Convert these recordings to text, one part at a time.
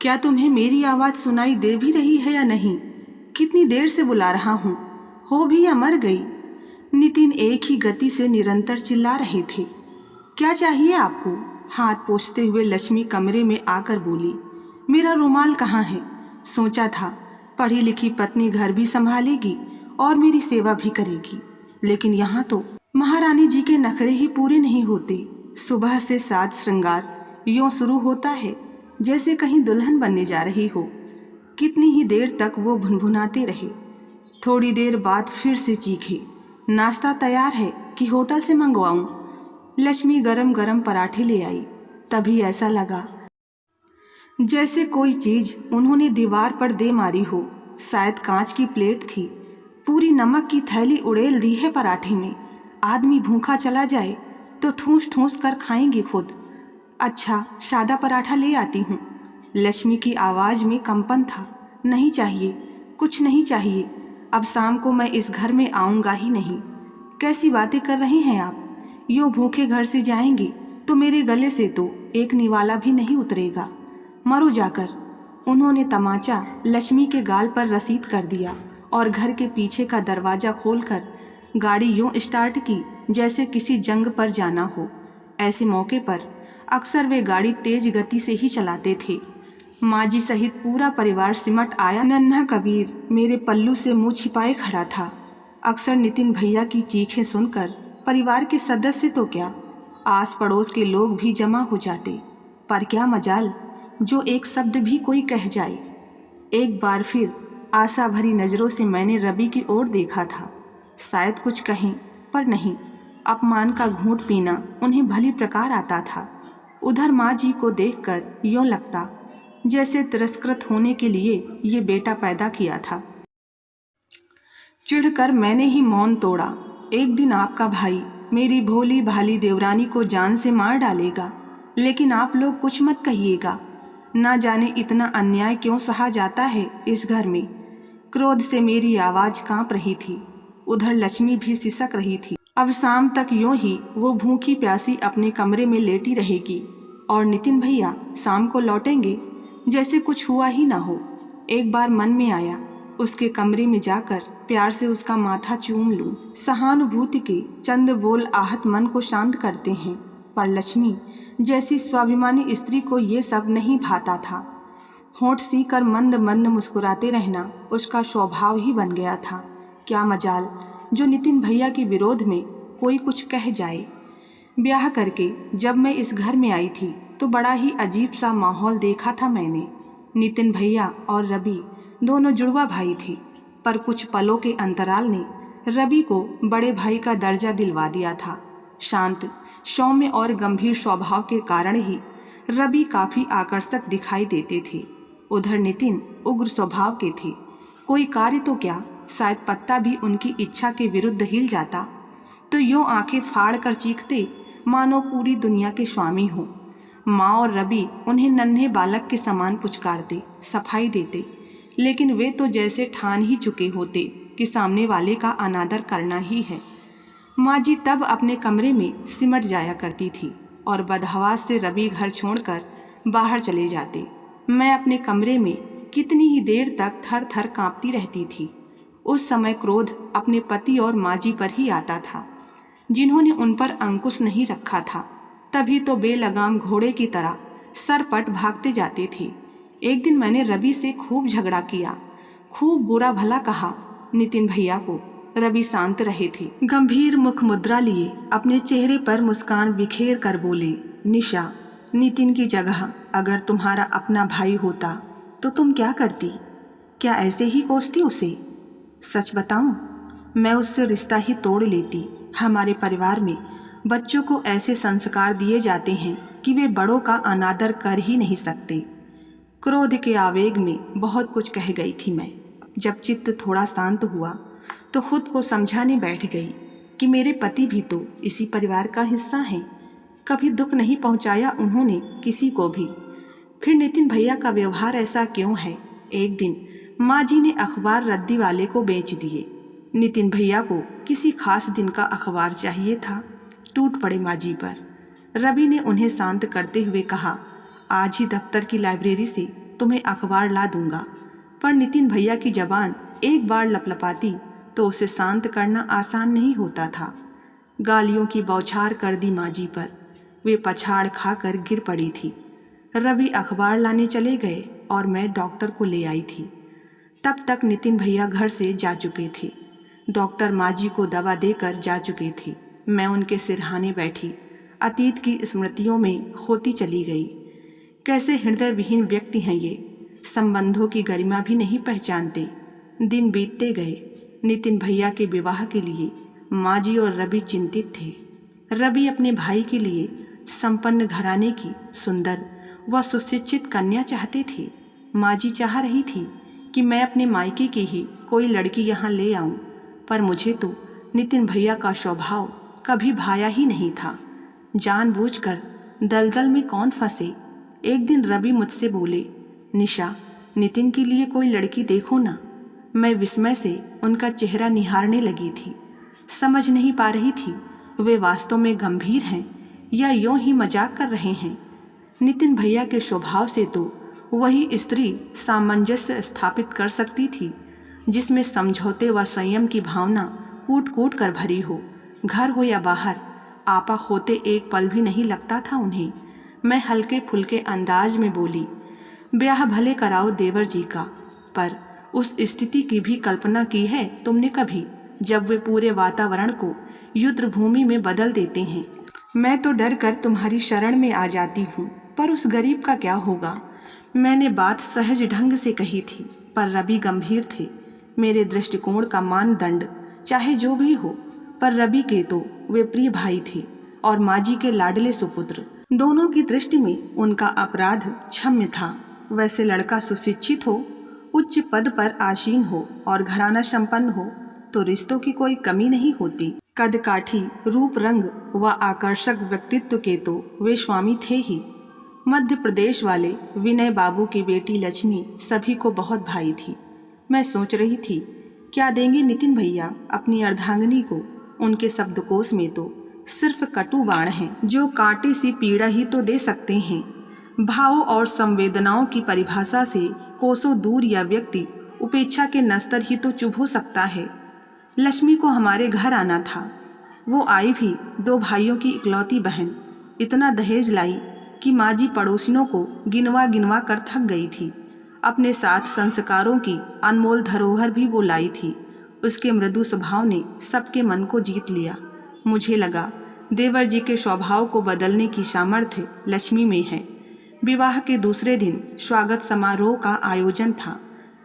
क्या तुम्हें मेरी आवाज़ सुनाई दे भी रही है या नहीं? कितनी देर से बुला रहा हूँ, हो भी या मर गई? नितिन एक ही गति से निरंतर चिल्ला रहे थे। क्या चाहिए आपको? हाथ पोंछते हुए लक्ष्मी कमरे में आकर बोली। मेरा रुमाल कहाँ है? सोचा था पढ़ी लिखी पत्नी घर भी संभालेगी और मेरी सेवा भी करेगी, लेकिन यहाँ तो महारानी जी के नखरे ही पूरे नहीं होते। सुबह से साज श्रृंगार यूं शुरू होता है जैसे कहीं दुल्हन बनने जा रही हो। कितनी ही देर तक वो भुनभुनाते रहे। थोड़ी देर बाद फिर से चीखे, नाश्ता तैयार है कि होटल से मंगवाऊं? लक्ष्मी गरम गरम पराठे ले आई। तभी ऐसा लगा जैसे कोई चीज उन्होंने दीवार पर दे मारी हो। शायद कांच की प्लेट थी। पूरी नमक की थैली उड़ेल दी है पराठे में। आदमी भूखा चला जाए तो ठूस ठूस कर खाएंगे खुद। अच्छा, सादा पराठा ले आती हूँ। लक्ष्मी की आवाज़ में कंपन था। नहीं चाहिए, कुछ नहीं चाहिए। अब शाम को मैं इस घर में आऊँगा ही नहीं। कैसी बातें कर रहे हैं आप? यूँ भूखे घर से जाएंगे तो मेरे गले से तो एक निवाला भी नहीं उतरेगा। मरो जाकर। उन्होंने तमाचा लक्ष्मी के गाल पर रसीद कर दिया और घर के पीछे का दरवाज़ा खोलकर गाड़ी यूँ स्टार्ट की जैसे किसी जंग पर जाना हो। ऐसे मौके पर अक्सर वे गाड़ी तेज गति से ही चलाते थे। माँ जी सहित पूरा परिवार सिमट आया। नन्हा कबीर मेरे पल्लू से मुंह छिपाए खड़ा था। अक्सर नितिन भैया की चीखें सुनकर परिवार के सदस्य तो क्या, आस पड़ोस के लोग भी जमा हो जाते। पर क्या मजाल जो एक शब्द भी कोई कह जाए। एक बार फिर आशा भरी नज़रों से मैंने रवि की ओर देखा था। शायद कुछ कहें, पर नहीं। अपमान का घूंट पीना उन्हें भली प्रकार आता था। उधर माँ जी को देखकर यूँ लगता जैसे तिरस्कृत होने के लिए ये बेटा पैदा किया था। चिढ़कर मैंने ही मौन तोड़ा। एक दिन आपका भाई मेरी भोली भाली देवरानी को जान से मार डालेगा, लेकिन आप लोग कुछ मत कहिएगा। ना जाने इतना अन्याय क्यों सहा जाता है इस घर में। क्रोध से मेरी आवाज़ कांप रही थी। उधर लक्ष्मी भी सिसक रही थी। अब शाम तक यूं ही वो भूखी प्यासी अपने कमरे में लेटी रहेगी और नितिन भैया शाम को लौटेंगे जैसे कुछ हुआ ही ना हो। एक बार मन में आया उसके कमरे में जाकर प्यार से उसका माथा चूम लूं। सहानुभूति के चंद बोल आहत मन को शांत करते हैं, पर लक्ष्मी जैसी स्वाभिमानी स्त्री को ये सब नहीं भाता था। होंठ सीकर मंद मंद मुस्कुराते रहना उसका स्वभाव ही बन गया था। क्या मजाल जो नितिन भैया के विरोध में कोई कुछ कह जाए। ब्याह करके जब मैं इस घर में आई थी तो बड़ा ही अजीब सा माहौल देखा था मैंने। नितिन भैया और रवि दोनों जुड़वा भाई थे, पर कुछ पलों के अंतराल ने रवि को बड़े भाई का दर्जा दिलवा दिया था। शांत, सौम्य और गंभीर स्वभाव के कारण ही रवि काफ़ी आकर्षक दिखाई देते थे। उधर नितिन उग्र स्वभाव के थे। कोई कार्य तो क्या, शायद पत्ता भी उनकी इच्छा के विरुद्ध हिल जाता तो यूँ आंखें फाड़ कर चीखते मानो पूरी दुनिया के स्वामी हों। माँ और रवि उन्हें नन्हे बालक के समान पुचकारते, सफाई देते, लेकिन वे तो जैसे ठान ही चुके होते कि सामने वाले का अनादर करना ही है। माँ जी तब अपने कमरे में सिमट जाया करती थी और बदहवास से रवि घर छोड़कर बाहर चले जाते। मैं अपने कमरे में कितनी ही देर तक थर थर काँपती रहती थी। उस समय क्रोध अपने पति और माँ जी पर ही आता था, जिन्होंने उन पर अंकुश नहीं रखा था। तभी तो बेलगाम घोड़े की तरह सरपट भागते जाते थे। एक दिन मैंने रवि से खूब झगड़ा किया, खूब बुरा भला कहा नितिन भैया को। रवि शांत रहे थे। गंभीर मुख मुद्रा लिए अपने चेहरे पर मुस्कान बिखेर कर बोले, निशा, नितिन की जगह अगर तुम्हारा अपना भाई होता तो तुम क्या करती? क्या ऐसे ही कोसती उसे? सच बताऊं, मैं उससे रिश्ता ही तोड़ लेती। हमारे परिवार में बच्चों को ऐसे संस्कार दिए जाते हैं कि वे बड़ों का अनादर कर ही नहीं सकते। क्रोध के आवेग में बहुत कुछ कह गई थी मैं। जब चित्त थोड़ा शांत हुआ तो खुद को समझाने बैठ गई कि मेरे पति भी तो इसी परिवार का हिस्सा हैं। कभी दुख नहीं पहुंचाया उन्होंने किसी को भी। फिर नितिन भैया का व्यवहार ऐसा क्यों है? एक दिन माँ जी ने अखबार रद्दी वाले को बेच दिए। नितिन भैया को किसी खास दिन का अखबार चाहिए था। टूट पड़े माँ जी पर। रवि ने उन्हें शांत करते हुए कहा, आज ही दफ्तर की लाइब्रेरी से तुम्हें अखबार ला दूंगा। पर नितिन भैया की जबान एक बार लपलपाती तो उसे शांत करना आसान नहीं होता था। गालियों की बौछार कर दी माँ जी पर। वे पछाड़ खाकर गिर पड़ी थी। रवि अखबार लाने चले गए और मैं डॉक्टर को ले आई थी। तब तक नितिन भैया घर से जा चुके थे। डॉक्टर माँ जी को दवा देकर जा चुके थे। मैं उनके सिरहाने बैठी अतीत की स्मृतियों में खोती चली गई। कैसे हृदय विहीन व्यक्ति हैं ये, संबंधों की गरिमा भी नहीं पहचानते। दिन बीतते गए। नितिन भैया के विवाह के लिए माँ जी और रवि चिंतित थे। रवि अपने भाई के लिए संपन्न घराने की सुंदर व सुशिक्षित कन्या चाहते थे। माँ जी चाह रही थी कि मैं अपने मायके की ही कोई लड़की यहाँ ले आऊं, पर मुझे तो नितिन भैया का स्वभाव कभी भाया ही नहीं था। जानबूझकर दलदल में कौन फंसे। एक दिन रवि मुझसे बोले, निशा, नितिन के लिए कोई लड़की देखो ना। मैं विस्मय से उनका चेहरा निहारने लगी थी। समझ नहीं पा रही थी वे वास्तव में गंभीर हैं या यूं ही मजाक कर रहे हैं। नितिन भैया के स्वभाव से तो वही स्त्री सामंजस्य स्थापित कर सकती थी जिसमें समझौते व संयम की भावना कूट कूट कर भरी हो। घर हो या बाहर, आपा खोते एक पल भी नहीं लगता था उन्हें। मैं हल्के फुल्के अंदाज में बोली, ब्याह भले कराओ देवर जी का, पर उस स्थिति की भी कल्पना की है तुमने कभी जब वे पूरे वातावरण को युद्ध भूमि में बदल देते हैं। मैं तो डर कर तुम्हारी शरण में आ जाती हूँ, पर उस गरीब का क्या होगा। मैंने बात सहज ढंग से कही थी, पर रवि गंभीर थे। मेरे दृष्टिकोण का मानदंड चाहे जो भी हो, पर रवि के तो वे प्रिय भाई थे और माँ जी के लाडले सुपुत्र। दोनों की दृष्टि में उनका अपराध क्षम्य था। वैसे लड़का सुशिक्षित हो, उच्च पद पर आसीन हो और घराना संपन्न हो तो रिश्तों की कोई कमी नहीं होती। कद काठी, रूप रंग व आकर्षक व्यक्तित्व के तो वे स्वामी थे ही। मध्य प्रदेश वाले विनय बाबू की बेटी लक्ष्मी सभी को बहुत भाई थी। मैं सोच रही थी क्या देंगे नितिन भैया अपनी अर्धांगिनी को। उनके शब्दकोश में तो सिर्फ कटु बाण हैं जो कांटे सी पीड़ा ही तो दे सकते हैं। भावों और संवेदनाओं की परिभाषा से कोसों दूर या व्यक्ति उपेक्षा के नस्तर ही तो चुभ हो सकता है। लक्ष्मी को हमारे घर आना था। वो आई भी 2 भाइयों की इकलौती बहन। इतना दहेज लाई कि माँ जी पड़ोसियों को गिनवा गिनवा कर थक गई थी। अपने साथ संस्कारों की अनमोल धरोहर भी वो लाई थी। उसके मृदु स्वभाव ने सबके मन को जीत लिया। मुझे लगा देवर जी के स्वभाव को बदलने की सामर्थ्य लक्ष्मी में है। विवाह के दूसरे दिन स्वागत समारोह का आयोजन था।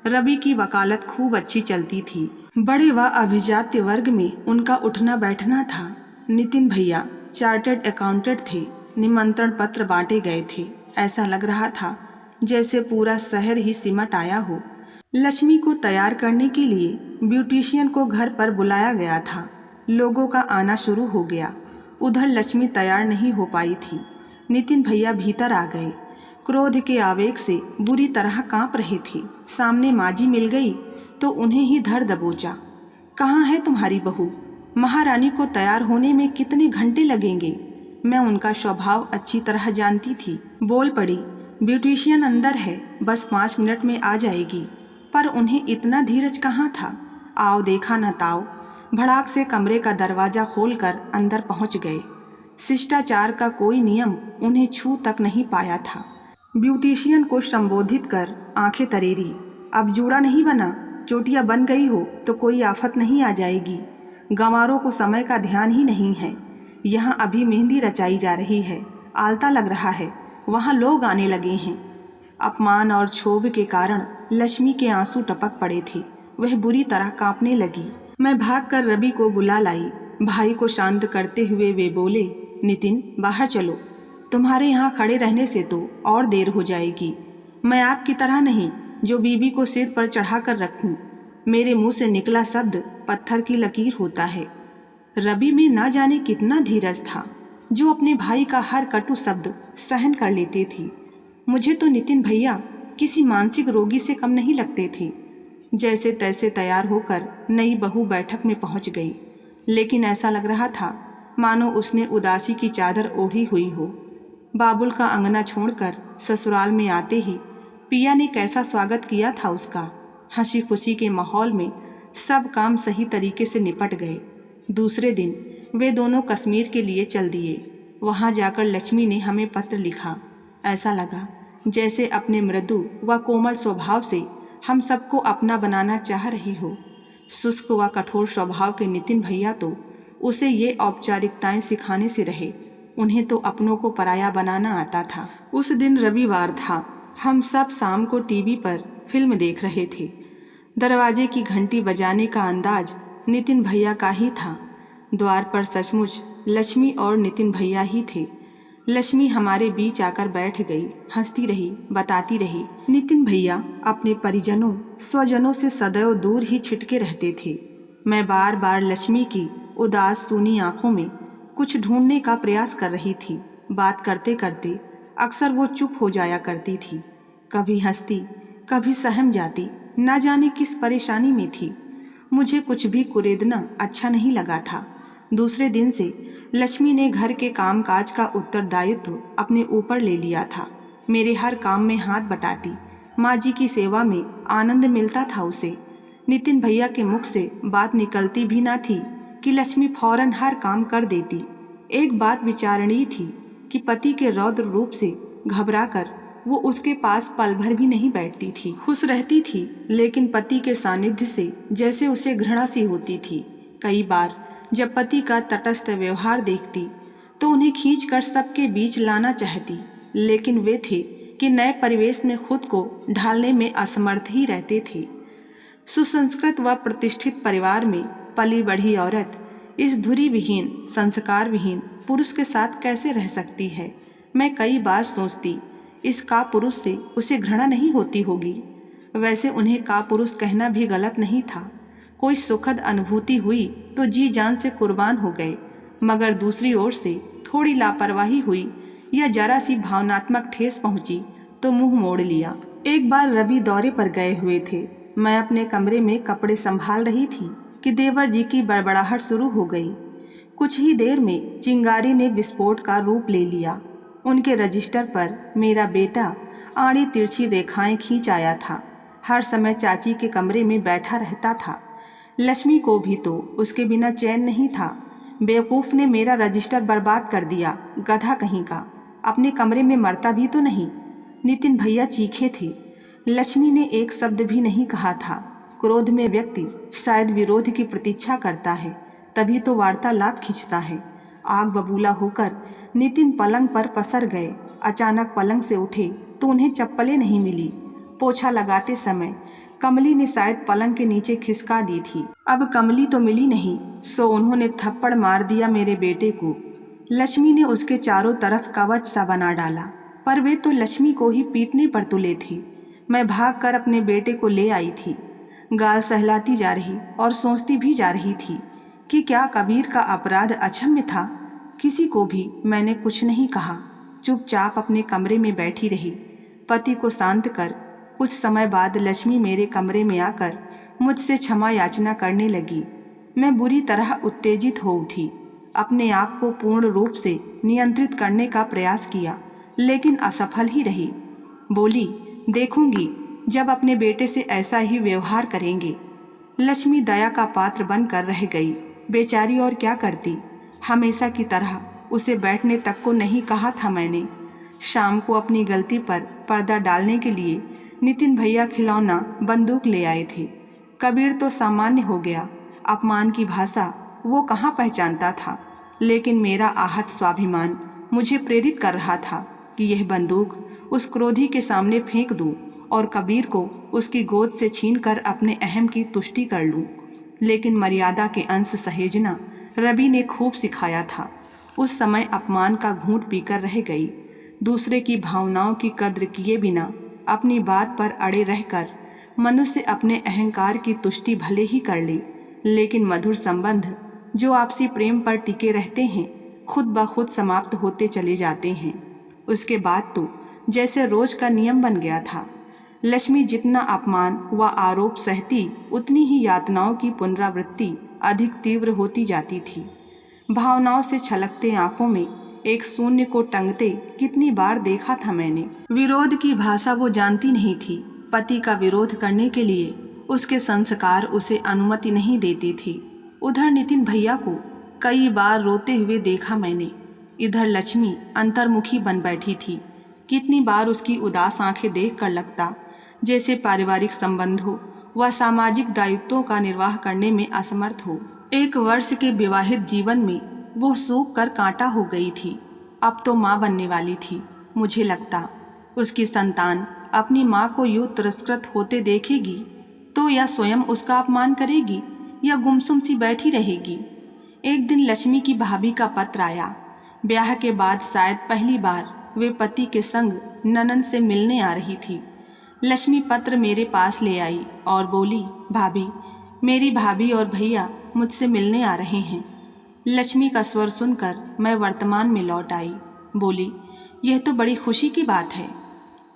रवि की वकालत खूब अच्छी चलती थी। बड़े व अभिजात्य वर्ग में उनका उठना बैठना था। नितिन भैया चार्टर्ड अकाउंटेंट थे। निमंत्रण पत्र बांटे गए थे। ऐसा लग रहा था जैसे पूरा शहर ही सिमट आया हो। लक्ष्मी को तैयार करने के लिए ब्यूटिशियन को घर पर बुलाया गया था। लोगों का आना शुरू हो गया। उधर लक्ष्मी तैयार नहीं हो पाई थी। नितिन भैया भीतर आ गए। क्रोध के आवेग से बुरी तरह कांप रहे थे। सामने माँ जी मिल गई तो उन्हें ही धर दबोचा। कहाँ है तुम्हारी बहू? महारानी को तैयार होने में कितने घंटे लगेंगे? मैं उनका स्वभाव अच्छी तरह जानती थी। बोल पड़ी, ब्यूटिशियन अंदर है, बस 5 मिनट में आ जाएगी। पर उन्हें इतना धीरज कहाँ था। आओ देखा न ताओ, भड़ाक से कमरे का दरवाजा खोलकर अंदर पहुंच गए। शिष्टाचार का कोई नियम उन्हें छू तक नहीं पाया था। ब्यूटिशियन को संबोधित कर आंखें तरेरी, अब जूड़ा नहीं बना, चोटियाँ बन गई हो तो कोई आफत नहीं आ जाएगी। गंवारों को समय का ध्यान ही नहीं है। यहाँ अभी मेहंदी रचाई जा रही है। आलता लग रहा है, वहाँ लोग आने लगे हैं। अपमान और क्षोभ के कारण लक्ष्मी के आंसू टपक पड़े थे। वह बुरी तरह कांपने लगी। मैं भागकर रवि को बुला लाई। भाई को शांत करते हुए वे बोले, नितिन बाहर चलो, तुम्हारे यहाँ खड़े रहने से तो और देर हो जाएगी। मैं आपकी तरह नहीं जो बीबी को सिर पर चढ़ा कर रखूं। मेरे मुंह से निकला शब्द पत्थर की लकीर होता है। रवि में ना जाने कितना धीरज था जो अपने भाई का हर कटु शब्द सहन कर लेते थे। मुझे तो नितिन भैया किसी मानसिक रोगी से कम नहीं लगते थे। जैसे तैसे तैयार होकर नई बहू बैठक में पहुंच गई, लेकिन ऐसा लग रहा था मानो उसने उदासी की चादर ओढ़ी हुई हो। बाबुल का अंगना छोड़कर ससुराल में आते ही पिया ने कैसा स्वागत किया था उसका। हंसी खुशी के माहौल में सब काम सही तरीके से निपट गए। दूसरे दिन वे दोनों कश्मीर के लिए चल दिए। वहाँ जाकर लक्ष्मी ने हमें पत्र लिखा। ऐसा लगा जैसे अपने मृदु व कोमल स्वभाव से हम सबको अपना बनाना चाह रही हो। शुष्क व कठोर स्वभाव के नितिन भैया तो उसे ये औपचारिकताएं सिखाने से रहे। उन्हें तो अपनों को पराया बनाना आता था। उस दिन रविवार था। हम सब शाम को टीवी पर फिल्म देख रहे थे। दरवाजे की घंटी बजाने का अंदाज नितिन भैया का ही था। द्वार पर सचमुच लक्ष्मी और नितिन भैया ही थे। लक्ष्मी हमारे बीच आकर बैठ गई, हंसती रही, बताती रही। नितिन भैया अपने परिजनों स्वजनों से सदैव दूर ही छिटके रहते थे। मैं बार बार लक्ष्मी की उदास सूनी आंखों में कुछ ढूंढने का प्रयास कर रही थी। बात करते करते अक्सर वो चुप हो जाया करती थी। कभी हंसती, कभी सहम जाती, ना जाने किस परेशानी में थी। मुझे कुछ भी कुरेदना अच्छा नहीं लगा था। दूसरे दिन से लक्ष्मी ने घर के कामकाज का उत्तरदायित्व अपने ऊपर ले लिया था। मेरे हर काम में हाथ बटाती। माँ जी की सेवा में आनंद मिलता था उसे। नितिन भैया के मुख से बात निकलती भी ना थी कि लक्ष्मी फौरन हर काम कर देती। एक बात विचारणीय थी कि पति के रौद्र रूप से घबराकर वो उसके पास पल भर भी नहीं बैठती थी। खुश रहती थी, लेकिन पति के सानिध्य से जैसे उसे घृणा सी होती थी। कई बार जब पति का तटस्थ व्यवहार देखती तो उन्हें खींचकर सबके बीच लाना चाहती, लेकिन वे थे कि नए परिवेश में खुद को ढालने में असमर्थ ही रहते थे। सुसंस्कृत व प्रतिष्ठित परिवार में पली बढ़ी औरत इस धुरी विहीन, संस्कार विहीन पुरुष के साथ कैसे रह सकती है? मैं कई बार सोचती, इस कापुरुष से उसे घृणा नहीं होती होगी। वैसे उन्हें कापुरुष कहना भी गलत नहीं था। कोई सुखद अनुभूति हुई तो जी जान से कुर्बान हो गए, मगर दूसरी ओर से थोड़ी लापरवाही हुई या जरा सी भावनात्मक ठेस पहुंची तो मुंह मोड़ लिया। एक बार रवि दौरे पर गए हुए थे। मैं अपने कमरे में कपड़े संभाल रही थी कि देवर जी की बड़बड़ाहट शुरू हो गई। कुछ ही देर में चिंगारी ने विस्फोट का रूप ले लिया। उनके रजिस्टर पर मेरा बेटा आड़ी तिरछी रेखाएं खींच आया था। हर समय चाची के कमरे में बैठा रहता था। लक्ष्मी को भी तो उसके बिना चैन नहीं था। बेवकूफ़ ने मेरा रजिस्टर बर्बाद कर दिया, गधा कहीं का। अपने कमरे में मरता भी तो नहीं। नितिन भैया चीखे थे। लक्ष्मी ने एक शब्द भी नहीं कहा था। क्रोध में व्यक्ति शायद विरोध की प्रतीक्षा करता है, तभी तो वार्तालाप खींचता है। आग बबूला होकर नितिन पलंग पर पसर गए। अचानक पलंग से उठे तो उन्हें चप्पलें नहीं मिली। पोछा लगाते समय कमली ने शायद पलंग के नीचे खिसका दी थी। अब कमली तो मिली नहीं, सो उन्होंने थप्पड़ मार दिया मेरे बेटे को। लक्ष्मी ने उसके चारों तरफ कवच सा बना डाला, पर वे तो लक्ष्मी को ही पीटने पर तुले थे। मैं भागकर अपने बेटे को ले आई थी। गाल सहलाती जा रही और सोचती भी जा रही थी कि क्या कबीर का अपराध अक्षम्य था। किसी को भी मैंने कुछ नहीं कहा, चुपचाप अपने कमरे में बैठी रही। पति को शांत कर कुछ समय बाद लक्ष्मी मेरे कमरे में आकर मुझसे क्षमा याचना करने लगी। मैं बुरी तरह उत्तेजित हो उठी। अपने आप को पूर्ण रूप से नियंत्रित करने का प्रयास किया, लेकिन असफल ही रही। बोली, देखूंगी जब अपने बेटे से ऐसा ही व्यवहार करेंगे। लक्ष्मी दया का पात्र बनकर रह गई। बेचारी और क्या करती। हमेशा की तरह उसे बैठने तक को नहीं कहा था मैंने। शाम को अपनी गलती पर पर्दा डालने के लिए नितिन भैया खिलौना बंदूक ले आए थे। कबीर तो सामान्य हो गया। अपमान की भाषा वो कहाँ पहचानता था, लेकिन मेरा आहत स्वाभिमान मुझे प्रेरित कर रहा था कि यह बंदूक उस क्रोधी के सामने फेंक दूं और कबीर को उसकी गोद से छीनकर अपने अहम की तुष्टि कर लूं। लेकिन मर्यादा के अंश सहेजना रवि ने खूब सिखाया था। उस समय अपमान का घूंट पीकर रह गई। दूसरे की भावनाओं की कद्र किए बिना अपनी बात पर अड़े रहकर मनुष्य अपने अहंकार की तुष्टि भले ही कर ले, लेकिन मधुर संबंध जो आपसी प्रेम पर टिके रहते हैं खुद ब खुद समाप्त होते चले जाते हैं। उसके बाद तो जैसे रोज का नियम बन गया था। लक्ष्मी जितना अपमान व आरोप सहती, उतनी ही यातनाओं की पुनरावृत्ति अधिक तीव्र होती जाती थी। भावनाओं से छलकते आंखों में एक शून्य को टंगते कितनी बार देखा था मैंने। विरोध की भाषा वो जानती नहीं थी। पति का विरोध करने के लिए उसके संस्कार उसे अनुमति नहीं देती थी। उधर नितिन भैया को कई बार रोते हुए देखा मैंने। इधर लक्ष्मी अंतर्मुखी बन बैठी थी। कितनी बार उसकी उदास आंखें देखकर लगता जैसे पारिवारिक संबंधों व सामाजिक दायित्वों का निर्वाह करने में असमर्थ हो। 1 वर्ष के विवाहित जीवन में वो सूख कर कांटा हो गई थी। अब तो माँ बनने वाली थी। मुझे लगता उसकी संतान अपनी माँ को यूँ तिरस्कृत होते देखेगी तो या स्वयं उसका अपमान करेगी या गुमसुम सी बैठी रहेगी। एक दिन लक्ष्मी की भाभी का पत्र आया। ब्याह के बाद शायद पहली बार वे पति के संग ननद से मिलने आ रही थी। लक्ष्मी पत्र मेरे पास ले आई और बोली, भाभी, मेरी भाभी और भैया मुझसे मिलने आ रहे हैं। लक्ष्मी का स्वर सुनकर मैं वर्तमान में लौट आई। बोली, यह तो बड़ी खुशी की बात है।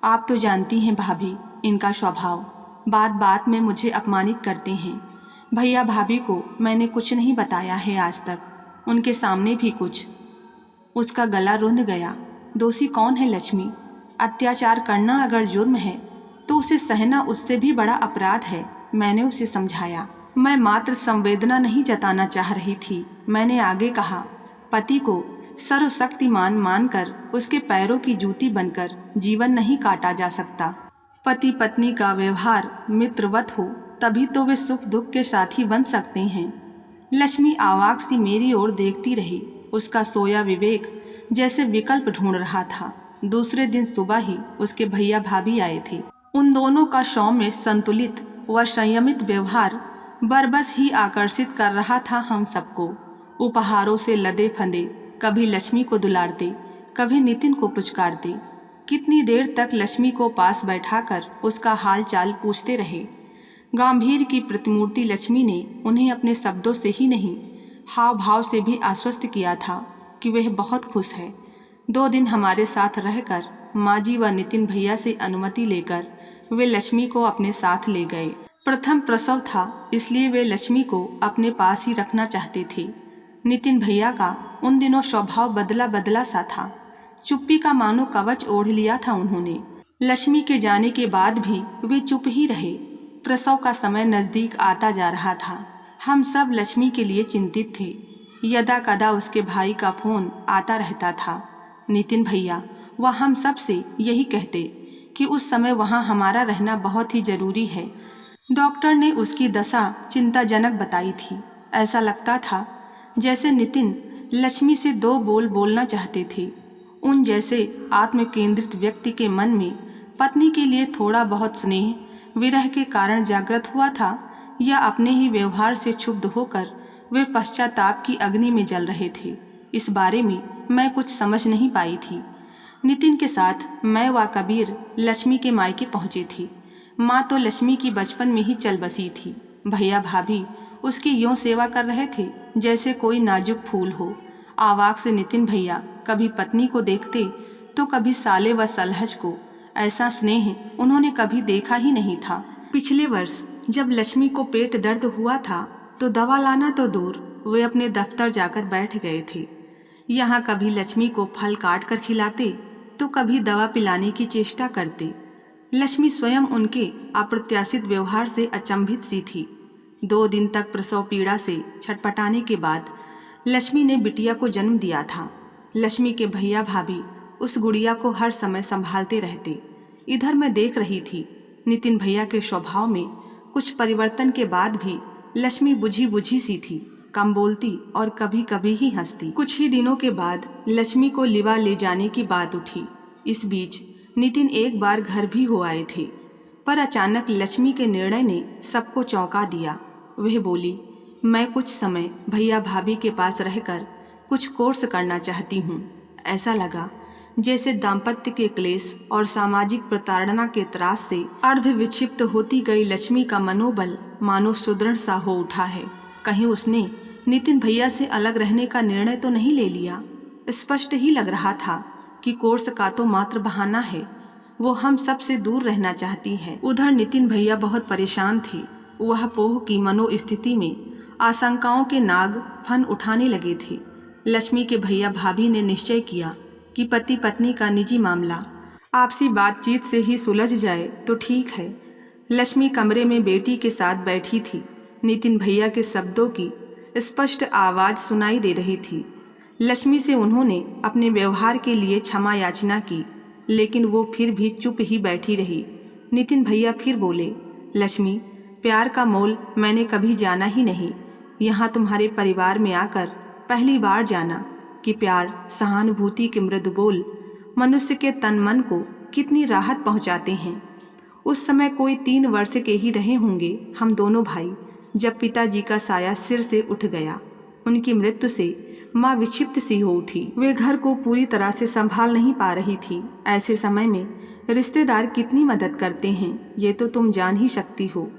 आप तो जानती हैं भाभी, इनका स्वभाव, बात बात में मुझे अपमानित करते हैं। भैया भाभी को मैंने कुछ नहीं बताया है आज तक, उनके सामने भी कुछ। उसका गला रुंध गया। दोषी कौन है लक्ष्मी? अत्याचार करना अगर जुर्म है तो उसे सहना उससे भी बड़ा अपराध है। मैंने उसे समझाया। मैं मात्र संवेदना नहीं जताना चाह रही थी। मैंने आगे कहा, पति को सर्वशक्तिमान मानकर उसके पैरों की जूती बनकर जीवन नहीं काटा जा सकता। पति पत्नी का व्यवहार मित्रवत हो तभी तो वे सुख दुख के साथी बन सकते हैं। लक्ष्मी आवाक सी मेरी ओर देखती रही। उसका सोया विवेक जैसे विकल्प ढूंढ रहा था। दूसरे दिन सुबह ही उसके भैया भाभी आए थे। उन दोनों का सौम्य, संतुलित व संयमित व्यवहार बरबस ही आकर्षित कर रहा था हम सबको। उपहारों से लदे फंदे कभी लक्ष्मी को दुलारते, कभी नितिन को पुचकारते। कितनी देर तक लक्ष्मी को पास बैठाकर उसका हाल चाल पूछते रहे। गंभीर की प्रतिमूर्ति लक्ष्मी ने उन्हें अपने शब्दों से ही नहीं, हाव भाव से भी आश्वस्त किया था कि वह बहुत खुश है। 2 दिन हमारे साथ रहकर माँ जी व नितिन भैया से अनुमति लेकर वे लक्ष्मी को अपने साथ ले गए। प्रथम प्रसव था, इसलिए वे लक्ष्मी को अपने पास ही रखना चाहते थे। नितिन भैया का उन दिनों स्वभाव बदला बदला सा था। चुप्पी का मानो कवच ओढ़ लिया था उन्होंने। लक्ष्मी के जाने के बाद भी वे चुप ही रहे। प्रसव का समय नज़दीक आता जा रहा था। हम सब लक्ष्मी के लिए चिंतित थे। यदा कदा उसके भाई का फोन आता रहता था। नितिन भैया वह हम सब से यही कहते कि उस समय वहाँ हमारा रहना बहुत ही जरूरी है। डॉक्टर ने उसकी दशा चिंताजनक बताई थी। ऐसा लगता था जैसे नितिन लक्ष्मी से 2 बोल बोलना चाहते थे। उन जैसे आत्मकेंद्रित व्यक्ति के मन में पत्नी के लिए थोड़ा बहुत स्नेह विरह के कारण जागृत हुआ था या अपने ही व्यवहार से क्षुब्ध होकर वे पश्चाताप की अग्नि में जल रहे थे। इस बारे में मैं कुछ समझ नहीं पाई थी। नितिन के साथ मैं व कबीर लक्ष्मी के मायके पहुँचे थे। माँ तो लक्ष्मी की बचपन में ही चल बसी थी। भैया भाभी उसकी यूँ सेवा कर रहे थे जैसे कोई नाजुक फूल हो। आवाक से नितिन भैया कभी पत्नी को देखते तो कभी साले व सलहज को। ऐसा स्नेह उन्होंने कभी देखा ही नहीं था। पिछले वर्ष जब लक्ष्मी को पेट दर्द हुआ था तो दवा लाना तो दूर, वे अपने दफ्तर जाकर बैठ गए थे। यहाँ कभी लक्ष्मी को फल काट कर खिलाते तो कभी दवा पिलाने की चेष्टा करते। लक्ष्मी स्वयं उनके अप्रत्याशित व्यवहार से अचंभित सी थी। 2 दिन तक प्रसव पीड़ा से छटपटाने के बाद लक्ष्मी ने बिटिया को जन्म दिया था। लक्ष्मी के भैया भाभी उस गुड़िया को हर समय संभालते रहते। इधर मैं देख रही थी नितिन भैया के स्वभाव में कुछ परिवर्तन के बाद भी लक्ष्मी बुझी बुझी सी थी, कम बोलती और कभी कभी ही हंसती। कुछ ही दिनों के बाद लक्ष्मी को लिवा ले जाने की बात उठी। इस बीच नितिन एक बार घर भी हो आए थे, पर अचानक लक्ष्मी के निर्णय ने सबको चौंका दिया। वह बोली, मैं कुछ समय भैया भाभी के पास रहकर कुछ कोर्स करना चाहती हूँ। ऐसा लगा जैसे दाम्पत्य के क्लेश और सामाजिक प्रताड़ना के त्रास से अर्ध विक्षिप्त होती गई लक्ष्मी का मनोबल मानो सुदृढ़ सा हो उठा है। कहीं उसने नितिन भैया से अलग रहने का निर्णय तो नहीं ले लिया। स्पष्ट ही लग रहा था कि कोर्स का तो मात्र बहाना है। वो हम सब से दूर रहना चाहती है। उधर नितिन भैया बहुत परेशान थे। वह पोह की मनोस्थिति में आशंकाओं के नाग फन उठाने लगे थे। लक्ष्मी के भैया भाभी ने निश्चय किया कि पति पत्नी का निजी मामला आपसी बातचीत से ही सुलझ जाए तो ठीक है। लक्ष्मी कमरे में बेटी के साथ बैठी थी। नितिन भैया के शब्दों की स्पष्ट आवाज़ सुनाई दे रही थी। लक्ष्मी से उन्होंने अपने व्यवहार के लिए क्षमा याचना की, लेकिन वो फिर भी चुप ही बैठी रही। नितिन भैया फिर बोले, लक्ष्मी, प्यार का मोल मैंने कभी जाना ही नहीं। यहाँ तुम्हारे परिवार में आकर पहली बार जाना कि प्यार, सहानुभूति के मृदु बोल मनुष्य के तन मन को कितनी राहत पहुँचाते हैं। उस समय कोई 3 वर्ष के ही रहे होंगे हम दोनों भाई, जब पिताजी का साया सिर से उठ गया। उनकी मृत्यु से माँ विक्षिप्त सी हो उठी। वे घर को पूरी तरह से संभाल नहीं पा रही थी। ऐसे समय में रिश्तेदार कितनी मदद करते हैं ये तो तुम जान ही सकती हो।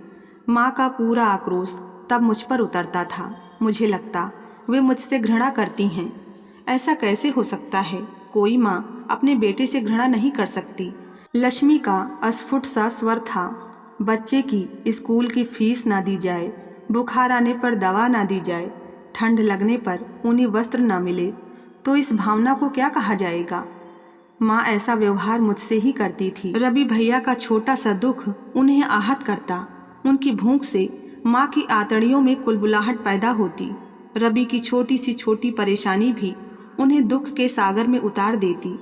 माँ का पूरा आक्रोश तब मुझ पर उतरता था। मुझे लगता वे मुझसे घृणा करती हैं। ऐसा कैसे हो सकता है? कोई माँ अपने बेटे से घृणा नहीं कर सकती। लक्ष्मी का अस्फुट सा स्वर था। बच्चे की स्कूल की फीस ना दी जाए, बुखार आने पर दवा ना दी जाए, ठंड लगने पर ऊनी वस्त्र ना मिले, तो इस भावना को क्या कहा जाएगा? माँ ऐसा व्यवहार मुझसे ही करती थी। रवि भैया का छोटा सा दुख उन्हें आहत करता। उनकी भूख से माँ की आंतड़ियों में कुलबुलाहट पैदा होती। रवि की छोटी सी छोटी परेशानी भी उन्हें दुख के सागर में उतार देती।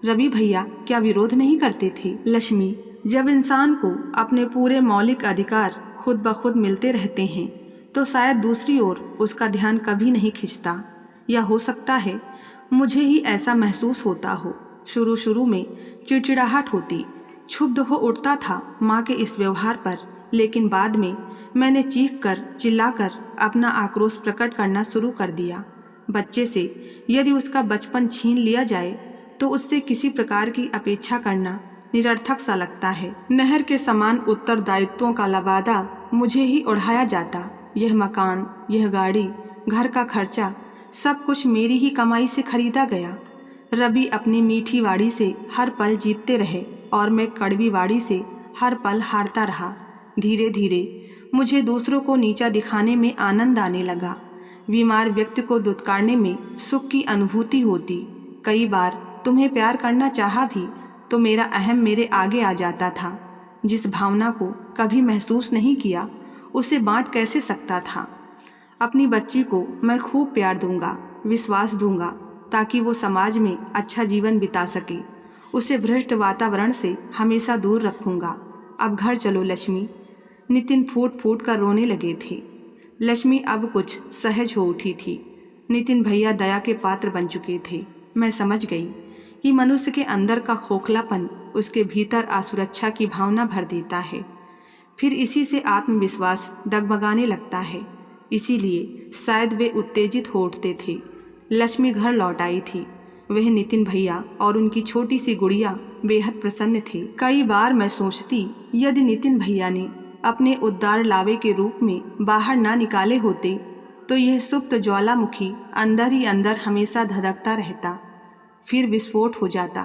रवि भैया क्या विरोध नहीं करते थे? लक्ष्मी, जब इंसान को अपने पूरे मौलिक अधिकार खुद ब खुद मिलते रहते हैं तो शायद दूसरी ओर उसका ध्यान कभी नहीं खिंचता। या हो सकता है मुझे ही ऐसा महसूस होता हो। शुरू में चिड़चिड़ाहट होती, क्षुब्ध हो उठता था माँ के इस व्यवहार पर, लेकिन बाद में मैंने चीख कर चिल्लाकर अपना आक्रोश प्रकट करना शुरू कर दिया। बच्चे से यदि उसका बचपन छीन लिया जाए तो उससे किसी प्रकार की अपेक्षा करना निरर्थक सा लगता है। नहर के समान उत्तरदायित्वों का लबादा मुझे ही उड़ाया जाता। यह मकान, यह गाड़ी, घर का खर्चा, सब कुछ मेरी ही कमाई से खरीदा गया। रवि अपनी मीठी वाड़ी से हर पल जीतते रहे और मैं कड़वी वाड़ी से हर पल हारता रहा। धीरे धीरे मुझे दूसरों को नीचा दिखाने में आनंद आने लगा। बीमार व्यक्ति को दुत्कारने में सुख की अनुभूति होती। कई बार तुम्हें प्यार करना चाहा भी तो मेरा अहम मेरे आगे आ जाता था। जिस भावना को कभी महसूस नहीं किया उसे बांट कैसे सकता था? अपनी बच्ची को मैं खूब प्यार दूंगा, विश्वास दूंगा, ताकि वो समाज में अच्छा जीवन बिता सके। उसे भ्रष्ट वातावरण से हमेशा दूर रखूंगा। अब घर चलो लक्ष्मी। नितिन फूट फूट कर रोने लगे थे। लक्ष्मी अब कुछ सहज हो उठी थी। नितिन भैया दया के पात्र बन चुके थे। मैं समझ गई कि मनुष्य के अंदर का खोखलापन उसके भीतर असुरक्षा की भावना भर देता है। फिर इसी से आत्मविश्वास डगमगाने लगता है। इसीलिए शायद वे उत्तेजित हो उठते थे। लक्ष्मी घर लौट आई थी। वह नितिन भैया और उनकी छोटी सी गुड़िया बेहद प्रसन्न थे। कई बार मैं सोचती, यदि नितिन भैया ने अपने उद्दार लावे के रूप में बाहर ना निकाले होते तो यह सुप्त ज्वालामुखी अंदर ही अंदर हमेशा धधकता रहता, फिर विस्फोट हो जाता।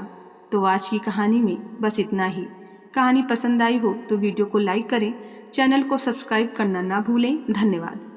तो आज की कहानी में बस इतना ही। कहानी पसंद आई हो तो वीडियो को लाइक करें, चैनल को सब्सक्राइब करना ना भूलें। धन्यवाद।